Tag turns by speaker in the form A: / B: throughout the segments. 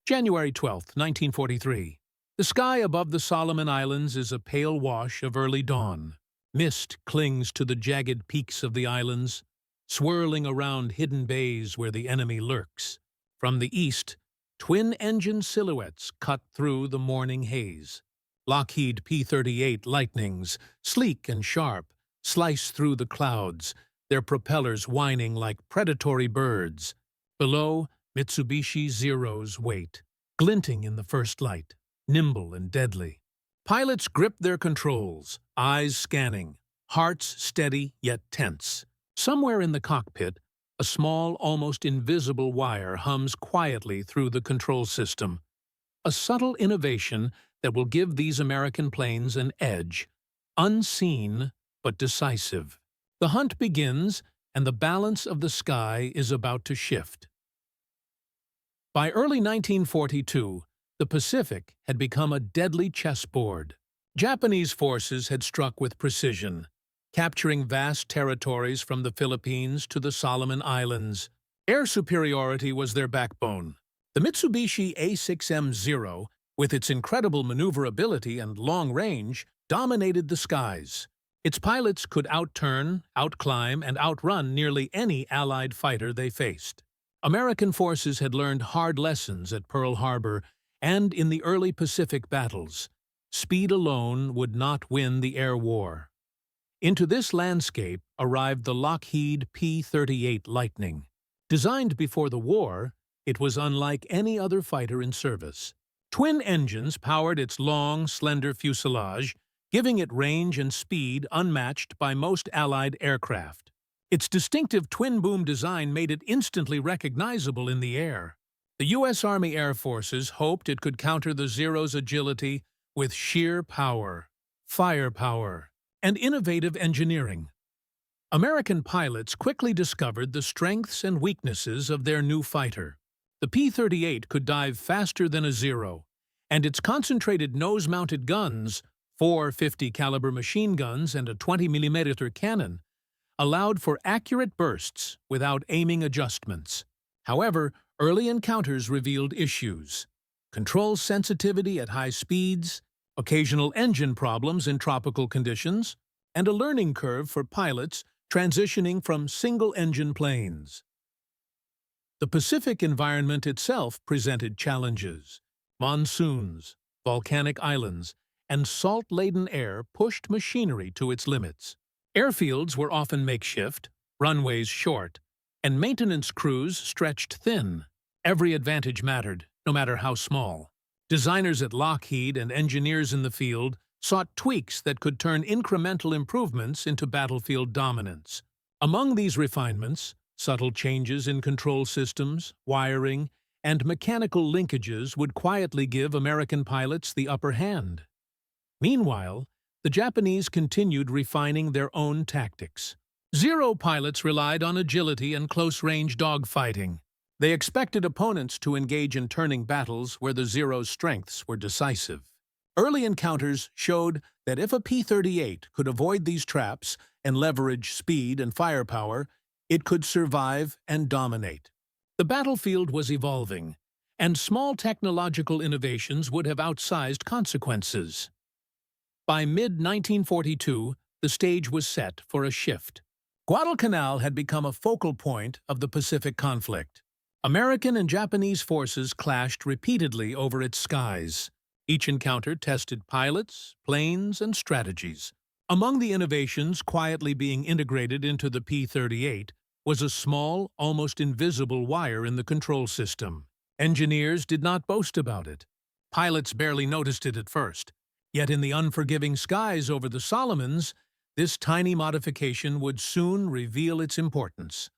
A: January 12, 1943. The sky above the Solomon Islands is a pale wash of early dawn. Mist clings to the jagged peaks of the islands, swirling around hidden bays where the enemy lurks. From the east, twin-engine silhouettes cut through the morning haze. Lockheed P-38 Lightnings, sleek and sharp, slice through the clouds, their propellers whining like predatory birds. Below, Mitsubishi Zeros wait, glinting in the first light, nimble and deadly. Pilots grip their controls, eyes scanning, hearts steady yet tense. Somewhere in the cockpit, a small, almost invisible wire hums quietly through the control system. A subtle innovation that will give these American planes an edge, unseen but decisive. The hunt begins, and the balance of the sky is about to shift. By early 1942, the Pacific had become a deadly chessboard. Japanese forces had struck with precision, capturing vast territories from the Philippines to the Solomon Islands. Air superiority was their backbone. The Mitsubishi A6M-0, with its incredible maneuverability and long range, dominated the skies. Its pilots could outturn, outclimb, and outrun nearly any Allied fighter they faced. American forces had learned hard lessons at Pearl Harbor and in the early Pacific battles. Speed alone would not win the air war. Into this landscape arrived the Lockheed P-38 Lightning. Designed before the war, it was unlike any other fighter in service. Twin engines powered its long, slender fuselage, giving it range and speed unmatched by most Allied aircraft. Its distinctive twin-boom design made it instantly recognizable in the air. The U.S. Army Air Forces hoped it could counter the Zero's agility with sheer power, firepower, and innovative engineering. American pilots quickly discovered the strengths and weaknesses of their new fighter. The P-38 could dive faster than a Zero, and its concentrated nose-mounted guns, 4 50-caliber machine guns and a 20mm cannon, allowed for accurate bursts without aiming adjustments. However, early encounters revealed issues: control sensitivity at high speeds, occasional engine problems in tropical conditions, and a learning curve for pilots transitioning from single-engine planes. The Pacific environment itself presented challenges. Monsoons, volcanic islands, and salt-laden air pushed machinery to its limits. Airfields were often makeshift, runways short, and maintenance crews stretched thin. Every advantage mattered, no matter how small. Designers at Lockheed and engineers in the field sought tweaks that could turn incremental improvements into battlefield dominance. Among these refinements, subtle changes in control systems, wiring, and mechanical linkages would quietly give American pilots the upper hand. Meanwhile, the Japanese continued refining their own tactics. Zero pilots relied on agility and close-range dogfighting. They expected opponents to engage in turning battles where the Zero's strengths were decisive. Early encounters showed that if a P-38 could avoid these traps and leverage speed and firepower, it could survive and dominate. The battlefield was evolving, and small technological innovations would have outsized consequences. By mid-1942, the stage was set for a shift. Guadalcanal had become a focal point of the Pacific conflict. American and Japanese forces clashed repeatedly over its skies. Each encounter tested pilots, planes, and strategies. Among the innovations quietly being integrated into the P-38 was a small, almost invisible wire in the control system. Engineers did not boast about it. Pilots barely noticed it at first. Yet in the unforgiving skies over the Solomons, this tiny modification would soon reveal its importance.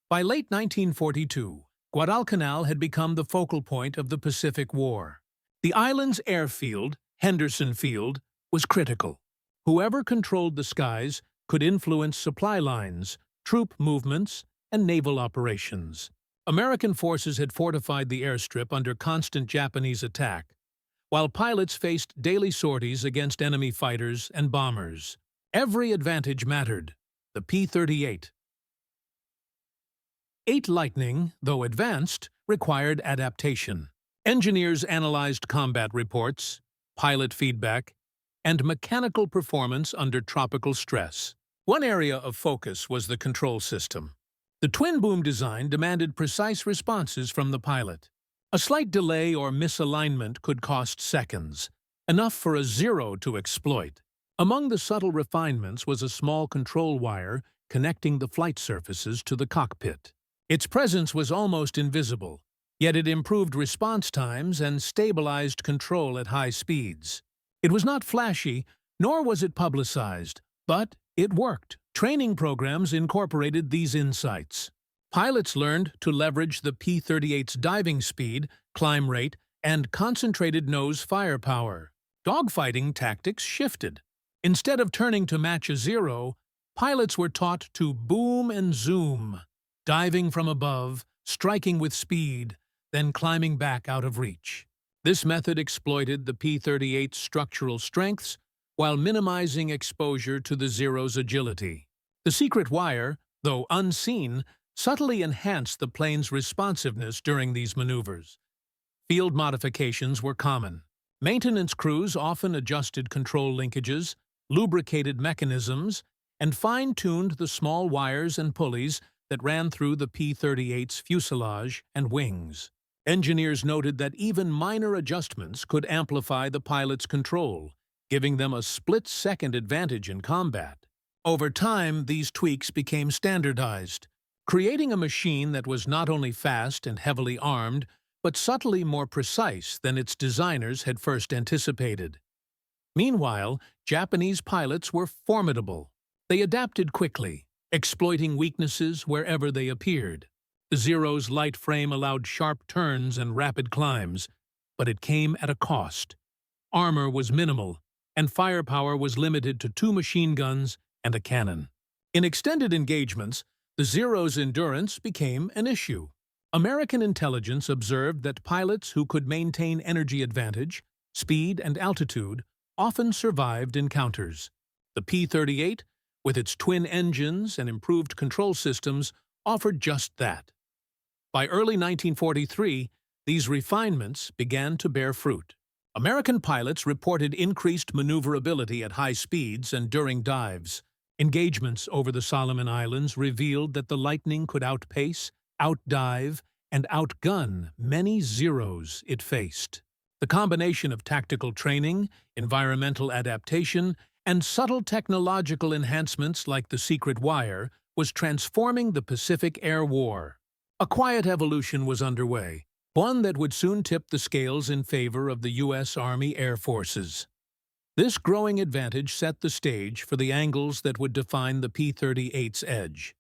A: By late 1942, Guadalcanal had become the focal point of the Pacific War. The island's airfield, Henderson Field, was critical. Whoever controlled the skies could influence supply lines, troop movements, and naval operations. American forces had fortified the airstrip under constant Japanese attack, while pilots faced daily sorties against enemy fighters and bombers. Every advantage mattered. The P-38 Lightning, though advanced, required adaptation. Engineers analyzed combat reports, pilot feedback, and mechanical performance under tropical stress. One area of focus was the control system. The twin-boom design demanded precise responses from the pilot. A slight delay or misalignment could cost seconds, enough for a Zero to exploit. Among the subtle refinements was a small control wire connecting the flight surfaces to the cockpit. Its presence was almost invisible, yet it improved response times and stabilized control at high speeds. It was not flashy, nor was it publicized, but it worked. Training programs incorporated these insights. Pilots learned to leverage the P-38's diving speed, climb rate, and concentrated nose firepower. Dogfighting tactics shifted. Instead of turning to match a Zero, pilots were taught to boom and zoom, diving from above, striking with speed, then climbing back out of reach. This method exploited the P-38's structural strengths while minimizing exposure to the Zero's agility. The secret wire, though unseen, subtly enhanced the plane's responsiveness during these maneuvers. Field modifications were common. Maintenance crews often adjusted control linkages, lubricated mechanisms, and fine-tuned the small wires and pulleys that ran through the P-38's fuselage and wings. Engineers noted that even minor adjustments could amplify the pilot's control, giving them a split-second advantage in combat. Over time, these tweaks became standardized, creating a machine that was not only fast and heavily armed, but subtly more precise than its designers had first anticipated. Meanwhile, Japanese pilots were formidable. They adapted quickly, exploiting weaknesses wherever they appeared. The Zero's light frame allowed sharp turns and rapid climbs, but it came at a cost. Armor was minimal, and firepower was limited to 2 machine guns and a cannon. In extended engagements, the Zero's endurance became an issue. American intelligence observed that pilots who could maintain energy advantage, speed, and altitude often survived encounters. The P-38, with its twin engines and improved control systems, offered just that. By early 1943, these refinements began to bear fruit. American pilots reported increased maneuverability at high speeds and during dives. Engagements over the Solomon Islands revealed that the Lightning could outpace, outdive, and outgun many Zeros it faced. The combination of tactical training, environmental adaptation, and subtle technological enhancements like the secret wire was transforming the Pacific Air War. A quiet evolution was underway, one that would soon tip the scales in favor of the U.S. Army Air Forces. This growing advantage set the stage for the angles that would define the P-38's edge: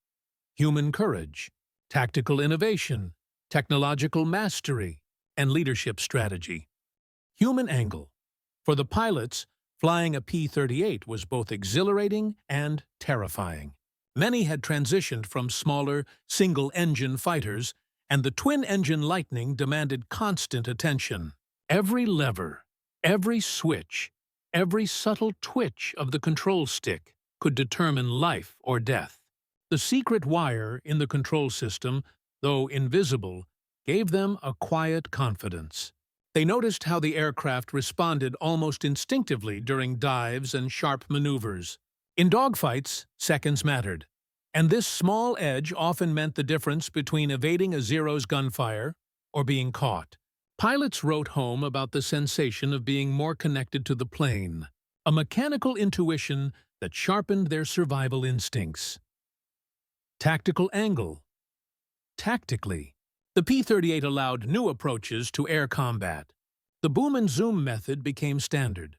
A: human courage, tactical innovation, technological mastery, and leadership strategy. Human angle. For the pilots, flying a P-38 was both exhilarating and terrifying. Many had transitioned from smaller, single-engine fighters, and the twin-engine Lightning demanded constant attention. Every lever, every switch, every subtle twitch of the control stick could determine life or death. The secret wire in the control system, though invisible, gave them a quiet confidence. They noticed how the aircraft responded almost instinctively during dives and sharp maneuvers. In dogfights, seconds mattered, and this small edge often meant the difference between evading a Zero's gunfire or being caught. Pilots wrote home about the sensation of being more connected to the plane, a mechanical intuition that sharpened their survival instincts. Tactical angle. Tactically, the P-38 allowed new approaches to air combat. The boom and zoom method became standard.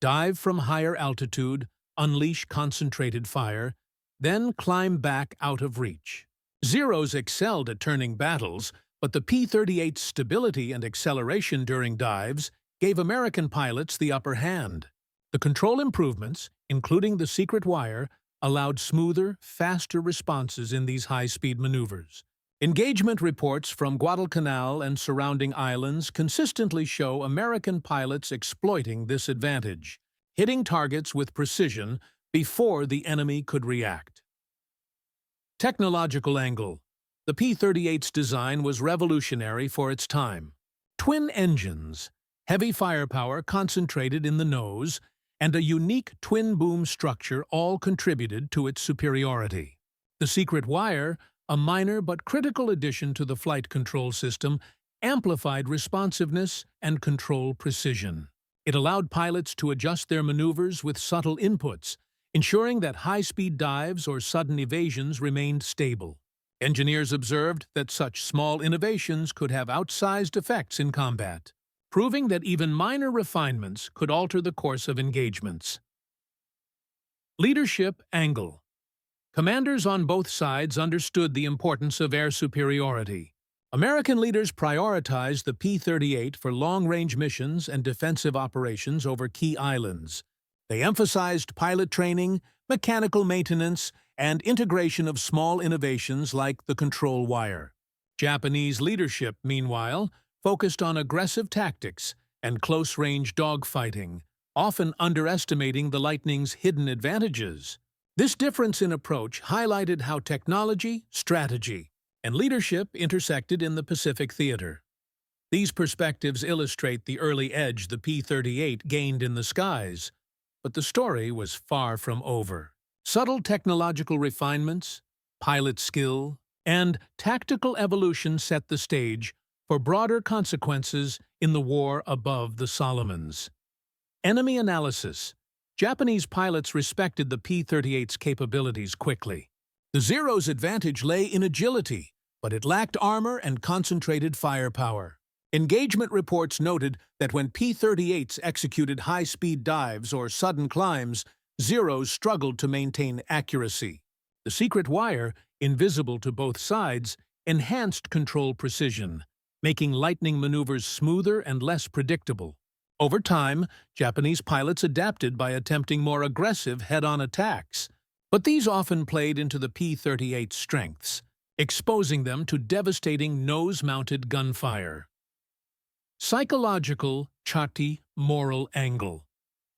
A: Dive from higher altitude, unleash concentrated fire, then climb back out of reach. Zeros excelled at turning battles, but the P-38's stability and acceleration during dives gave American pilots the upper hand. The control improvements, including the secret wire, allowed smoother, faster responses in these high-speed maneuvers. Engagement reports from Guadalcanal and surrounding islands consistently show American pilots exploiting this advantage, hitting targets with precision before the enemy could react. Technological angle. The P-38's design was revolutionary for its time. Twin engines, heavy firepower concentrated in the nose, and a unique twin-boom structure all contributed to its superiority. The secret wire, a minor but critical addition to the flight control system, amplified responsiveness and control precision. It allowed pilots to adjust their maneuvers with subtle inputs, ensuring that high-speed dives or sudden evasions remained stable. Engineers observed that such small innovations could have outsized effects in combat, proving that even minor refinements could alter the course of engagements. Leadership angle. Commanders on both sides understood the importance of air superiority. American leaders prioritized the P-38 for long-range missions and defensive operations over key islands. They emphasized pilot training, mechanical maintenance, and integration of small innovations like the control wire. Japanese leadership, meanwhile, focused on aggressive tactics and close-range dogfighting, often underestimating the Lightning's hidden advantages. This difference in approach highlighted how technology, strategy, and leadership intersected in the Pacific theater. These perspectives illustrate the early edge the P-38 gained in the skies, but the story was far from over. Subtle technological refinements, pilot skill, and tactical evolution set the stage for broader consequences in the war above the Solomons. Enemy analysis. Japanese pilots respected the P-38's capabilities quickly. The Zero's advantage lay in agility, but it lacked armor and concentrated firepower. Engagement reports noted that when P-38s executed high-speed dives or sudden climbs, Zeros struggled to maintain accuracy. The secret wire, invisible to both sides, enhanced control precision, making Lightning maneuvers smoother and less predictable. Over time, Japanese pilots adapted by attempting more aggressive head-on attacks, but these often played into the P-38's strengths, exposing them to devastating nose-mounted gunfire. Psychological, chati, moral angle.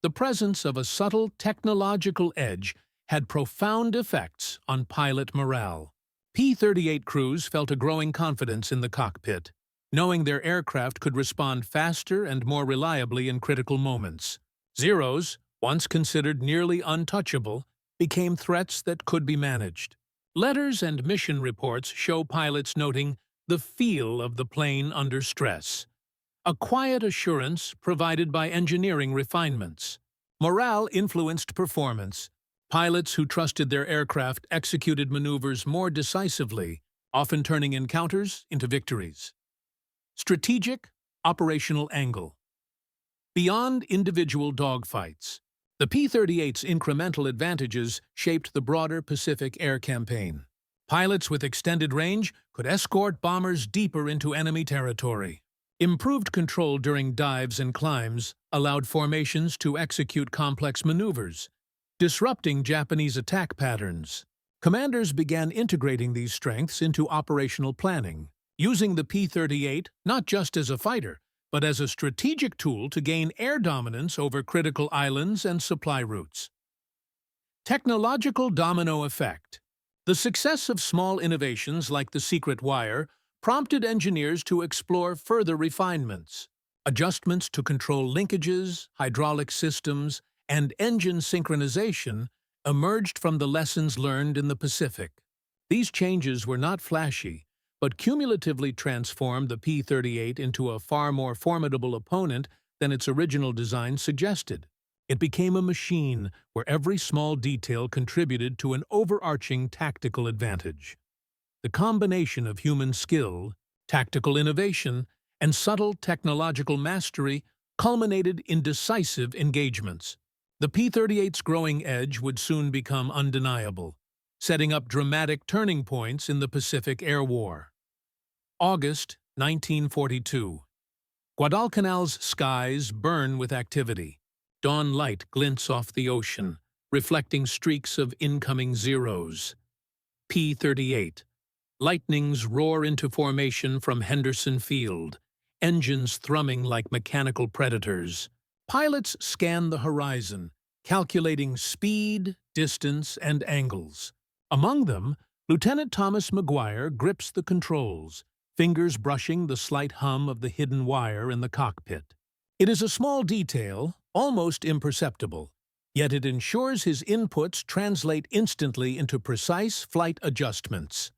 A: The presence of a subtle technological edge had profound effects on pilot morale. P-38 crews felt a growing confidence in the cockpit, knowing their aircraft could respond faster and more reliably in critical moments. Zeros, once considered nearly untouchable, became threats that could be managed. Letters and mission reports show pilots noting the feel of the plane under stress, a quiet assurance provided by engineering refinements. Morale influenced performance. Pilots who trusted their aircraft executed maneuvers more decisively, often turning encounters into victories. Strategic, operational angle. Beyond individual dogfights, the P-38's incremental advantages shaped the broader Pacific air campaign. Pilots with extended range could escort bombers deeper into enemy territory. Improved control during dives and climbs allowed formations to execute complex maneuvers, disrupting Japanese attack patterns. Commanders began integrating these strengths into operational planning, using the P-38 not just as a fighter, but as a strategic tool to gain air dominance over critical islands and supply routes. Technological domino effect. The success of small innovations like the secret wire prompted engineers to explore further refinements. Adjustments to control linkages, hydraulic systems, and engine synchronization emerged from the lessons learned in the Pacific. These changes were not flashy, but cumulatively transformed the P-38 into a far more formidable opponent than its original design suggested. It became a machine where every small detail contributed to an overarching tactical advantage. The combination of human skill, tactical innovation, and subtle technological mastery culminated in decisive engagements. The P-38's growing edge would soon become undeniable, setting up dramatic turning points in the Pacific Air War. August 1942. Guadalcanal's skies burn with activity. Dawn light glints off the ocean, reflecting streaks of incoming Zeros. P-38. Lightnings roar into formation from Henderson Field, engines thrumming like mechanical predators. Pilots scan the horizon, calculating speed, distance, and angles. Among them, Lieutenant Thomas McGuire grips the controls, fingers brushing the slight hum of the hidden wire in the cockpit. It is a small detail, almost imperceptible, yet it ensures his inputs translate instantly into precise flight adjustments.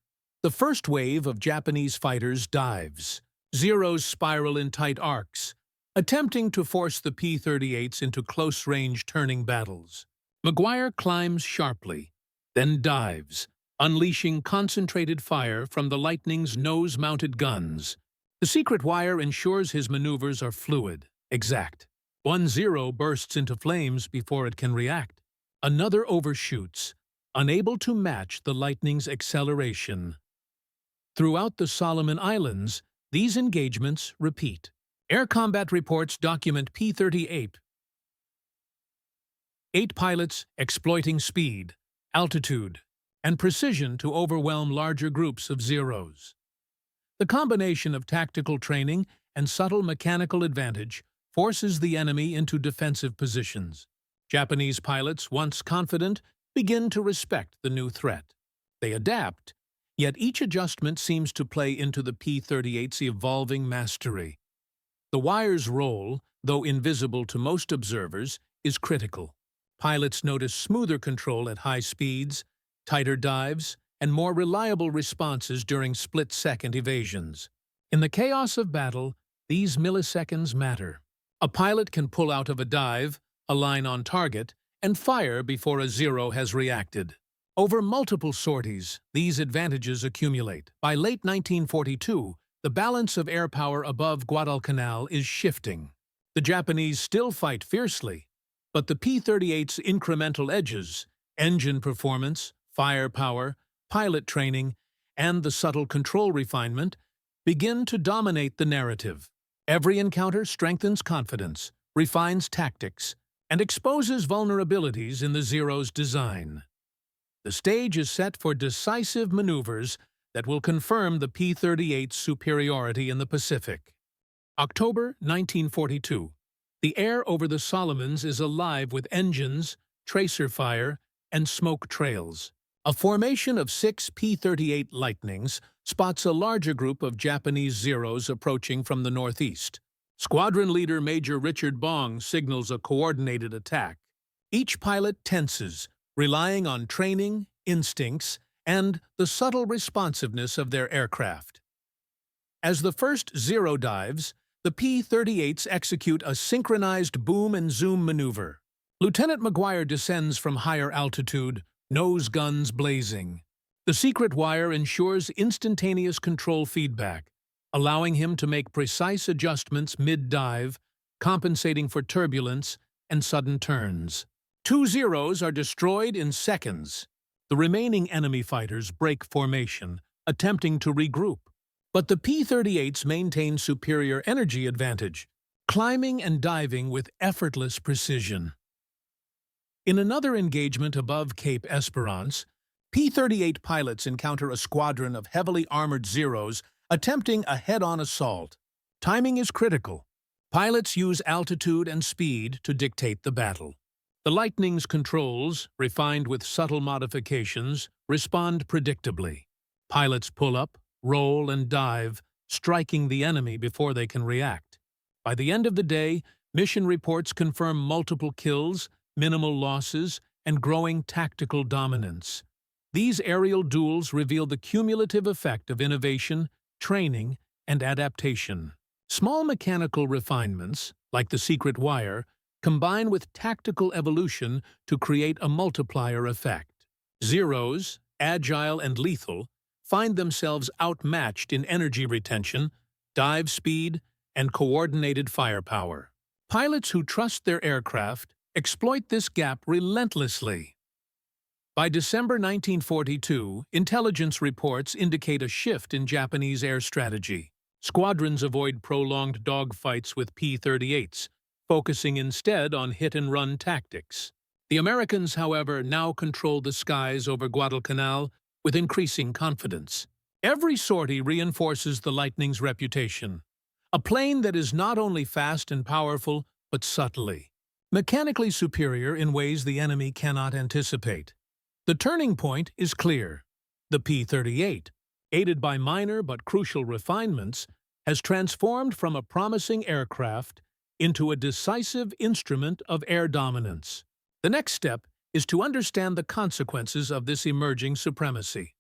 A: The first wave of Japanese fighters dives. Zeros spiral in tight arcs, attempting to force the P-38s into close-range turning battles. McGuire climbs sharply, then dives, unleashing concentrated fire from the Lightning's nose-mounted guns. The secret wire ensures his maneuvers are fluid, exact. One Zero bursts into flames before it can react. Another overshoots, unable to match the Lightning's acceleration. Throughout the Solomon Islands, these engagements repeat. Air combat reports document P-38 pilots exploiting speed, altitude, and precision to overwhelm larger groups of Zeros. The combination of tactical training and subtle mechanical advantage forces the enemy into defensive positions. Japanese pilots, once confident, begin to respect the new threat. They adapt, yet each adjustment seems to play into the P-38's evolving mastery. The wire's role, though invisible to most observers, is critical. Pilots notice smoother control at high speeds, tighter dives, and more reliable responses during split-second evasions. In the chaos of battle, these milliseconds matter. A pilot can pull out of a dive, align on target, and fire before a Zero has reacted. Over multiple sorties, these advantages accumulate. By late 1942, the balance of air power above Guadalcanal is shifting. The Japanese still fight fiercely, but the P-38's incremental edges, engine performance, firepower, pilot training, and the subtle control refinement begin to dominate the narrative. Every encounter strengthens confidence, refines tactics, and exposes vulnerabilities in the Zero's design. The stage is set for decisive maneuvers that will confirm the P-38's superiority in the Pacific. October 1942. The air over the Solomons is alive with engines, tracer fire, and smoke trails. A formation of 6 P-38 Lightnings spots a larger group of Japanese Zeros approaching from the northeast. Squadron leader Major Richard Bong signals a coordinated attack. Each pilot tenses, relying on training, instincts, and the subtle responsiveness of their aircraft. As the first Zero dives, the P-38s execute a synchronized boom and zoom maneuver. Lieutenant McGuire descends from higher altitude, nose guns blazing. The secret wire ensures instantaneous control feedback, allowing him to make precise adjustments mid-dive, compensating for turbulence and sudden turns. 2 Zeros are destroyed in seconds. The remaining enemy fighters break formation, attempting to regroup. But the P-38s maintain superior energy advantage, climbing and diving with effortless precision. In another engagement above Cape Esperance, P-38 pilots encounter a squadron of heavily armored Zeros attempting a head-on assault. Timing is critical. Pilots use altitude and speed to dictate the battle. The Lightning's controls, refined with subtle modifications, respond predictably. Pilots pull up, roll, and dive, striking the enemy before they can react. By the end of the day, mission reports confirm multiple kills, minimal losses, and growing tactical dominance. These aerial duels reveal the cumulative effect of innovation, training, and adaptation. Small mechanical refinements, like the secret wire, combine with tactical evolution to create a multiplier effect. Zeros, agile and lethal, find themselves outmatched in energy retention, dive speed, and coordinated firepower. Pilots who trust their aircraft exploit this gap relentlessly. By December 1942, intelligence reports indicate a shift in Japanese air strategy. Squadrons avoid prolonged dogfights with P-38s, focusing instead on hit-and-run tactics. The Americans, however, now control the skies over Guadalcanal with increasing confidence. Every sortie reinforces the Lightning's reputation, a plane that is not only fast and powerful, but subtly, mechanically superior in ways the enemy cannot anticipate. The turning point is clear. The P-38, aided by minor but crucial refinements, has transformed from a promising aircraft into a decisive instrument of air dominance. The next step is to understand the consequences of this emerging supremacy.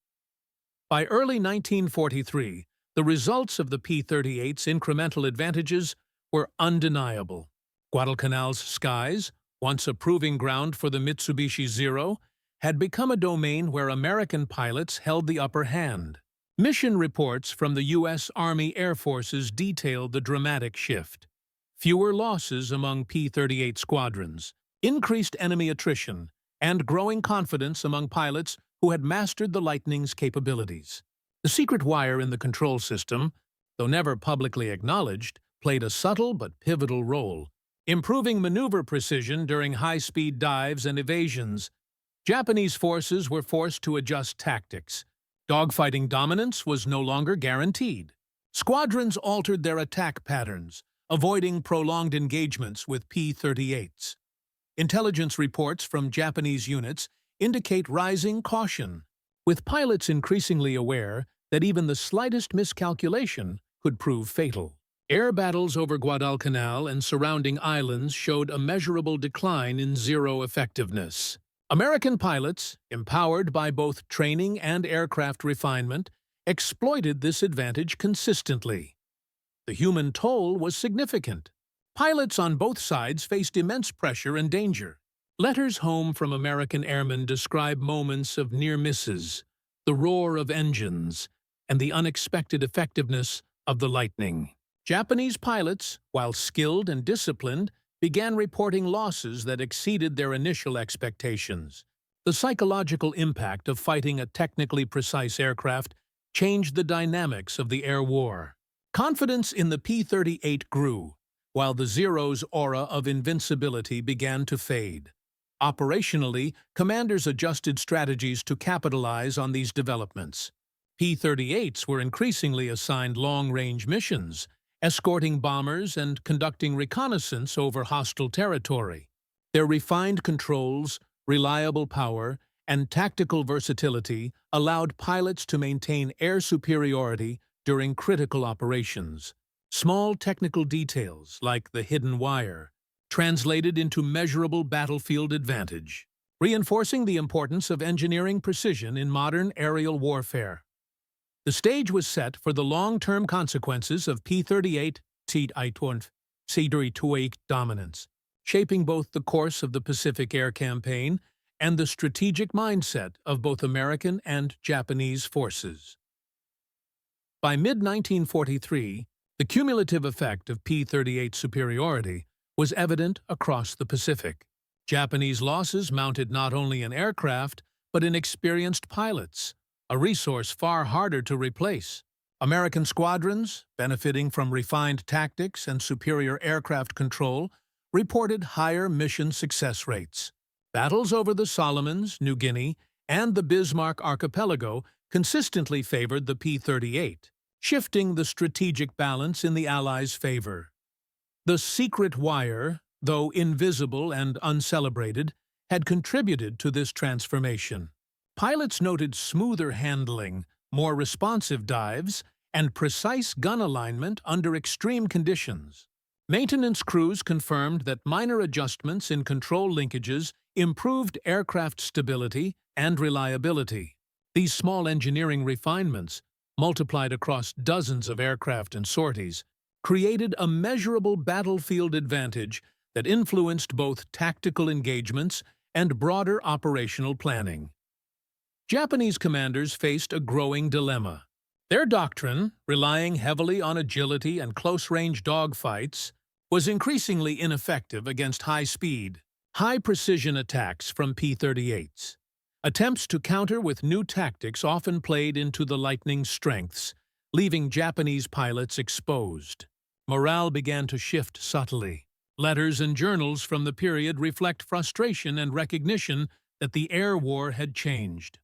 A: By early 1943, the results of the P-38's incremental advantages were undeniable. Guadalcanal's skies, once a proving ground for the Mitsubishi Zero, had become a domain where American pilots held the upper hand. Mission reports from the U.S. Army Air Forces detailed the dramatic shift. Fewer losses among P-38 squadrons, increased enemy attrition, and growing confidence among pilots who had mastered the Lightning's capabilities. The secret wire in the control system, though never publicly acknowledged, played a subtle but pivotal role, improving maneuver precision during high-speed dives and evasions. Japanese forces were forced to adjust tactics. Dogfighting dominance was no longer guaranteed. Squadrons altered their attack patterns, avoiding prolonged engagements with P-38s. Intelligence reports from Japanese units indicate rising caution, with pilots increasingly aware that even the slightest miscalculation could prove fatal. Air battles over Guadalcanal and surrounding islands showed a measurable decline in Zero effectiveness. American pilots, empowered by both training and aircraft refinement, exploited this advantage consistently. The human toll was significant. Pilots on both sides faced immense pressure and danger. Letters home from American airmen describe moments of near misses, the roar of engines, and the unexpected effectiveness of the Lightning. Japanese pilots, while skilled and disciplined, began reporting losses that exceeded their initial expectations. The psychological impact of fighting a technically precise aircraft changed the dynamics of the air war. Confidence in the P-38 grew, while the Zero's aura of invincibility began to fade. Operationally, commanders adjusted strategies to capitalize on these developments. P-38s were increasingly assigned long-range missions, escorting bombers and conducting reconnaissance over hostile territory. Their refined controls, reliable power, and tactical versatility allowed pilots to maintain air superiority during critical operations. Small technical details, like the hidden wire, translated into measurable battlefield advantage, reinforcing the importance of engineering precision in modern aerial warfare. The stage was set for the long-term consequences of P-38 dominance, shaping both the course of the Pacific Air Campaign and the strategic mindset of both American and Japanese forces. By mid-1943, the cumulative effect of P-38 superiority was evident across the Pacific. Japanese losses mounted not only in aircraft, but in experienced pilots, a resource far harder to replace. American squadrons, benefiting from refined tactics and superior aircraft control, reported higher mission success rates. Battles over the Solomons, New Guinea, and the Bismarck Archipelago consistently favored the P-38, shifting the strategic balance in the Allies' favor. The secret wire, though invisible and uncelebrated, had contributed to this transformation. Pilots noted smoother handling, more responsive dives, and precise gun alignment under extreme conditions. Maintenance crews confirmed that minor adjustments in control linkages improved aircraft stability and reliability. These small engineering refinements, multiplied across dozens of aircraft and sorties, created a measurable battlefield advantage that influenced both tactical engagements and broader operational planning. Japanese commanders faced a growing dilemma. Their doctrine, relying heavily on agility and close-range dogfights, was increasingly ineffective against high-speed, high-precision attacks from P-38s. Attempts to counter with new tactics often played into the Lightning's strengths, leaving Japanese pilots exposed. Morale began to shift subtly. Letters and journals from the period reflect frustration and recognition that the air war had changed.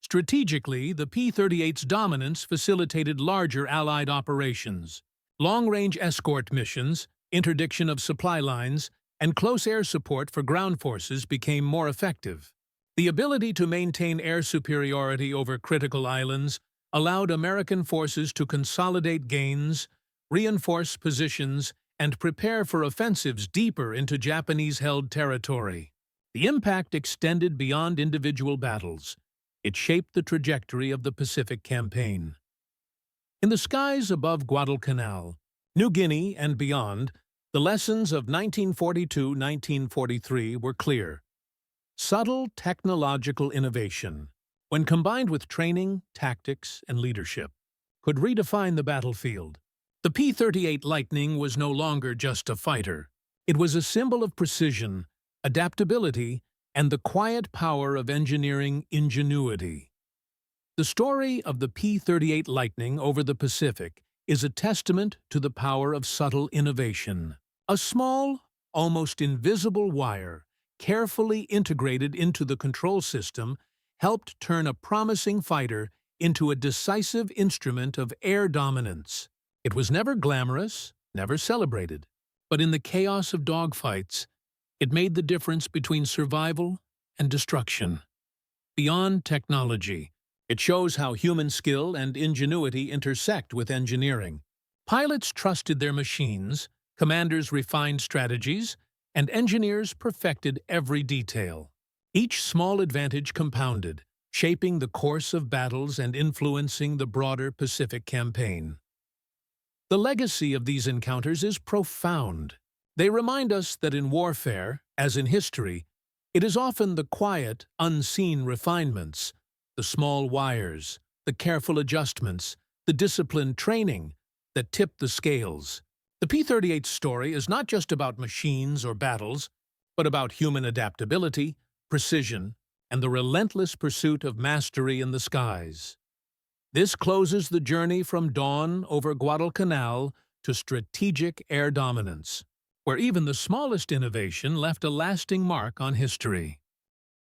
A: Strategically, the P-38's dominance facilitated larger Allied operations. Long-range escort missions, interdiction of supply lines, and close air support for ground forces became more effective. The ability to maintain air superiority over critical islands allowed American forces to consolidate gains, reinforce positions, and prepare for offensives deeper into Japanese-held territory. The impact extended beyond individual battles. It shaped the trajectory of the Pacific Campaign. In the skies above Guadalcanal, New Guinea, and beyond, the lessons of 1942-1943 were clear. Subtle technological innovation, when combined with training, tactics, and leadership, could redefine the battlefield. The P-38 Lightning was no longer just a fighter. It was a symbol of precision, adaptability, and the quiet power of engineering ingenuity. The story of the P-38 Lightning over the Pacific is a testament to the power of subtle innovation. A small, almost invisible wire, carefully integrated into the control system, helped turn a promising fighter into a decisive instrument of air dominance. It was never glamorous, never celebrated, but in the chaos of dogfights, it made the difference between survival and destruction. Beyond technology, it shows how human skill and ingenuity intersect with engineering. Pilots trusted their machines, commanders refined strategies, and engineers perfected every detail. Each small advantage compounded, shaping the course of battles and influencing the broader Pacific Campaign. The legacy of these encounters is profound. They remind us that in warfare, as in history, it is often the quiet, unseen refinements, the small wires, the careful adjustments, the disciplined training that tip the scales. The P-38's story is not just about machines or battles, but about human adaptability, precision, and the relentless pursuit of mastery in the skies. This closes the journey from dawn over Guadalcanal to strategic air dominance, where even the smallest innovation left a lasting mark on history.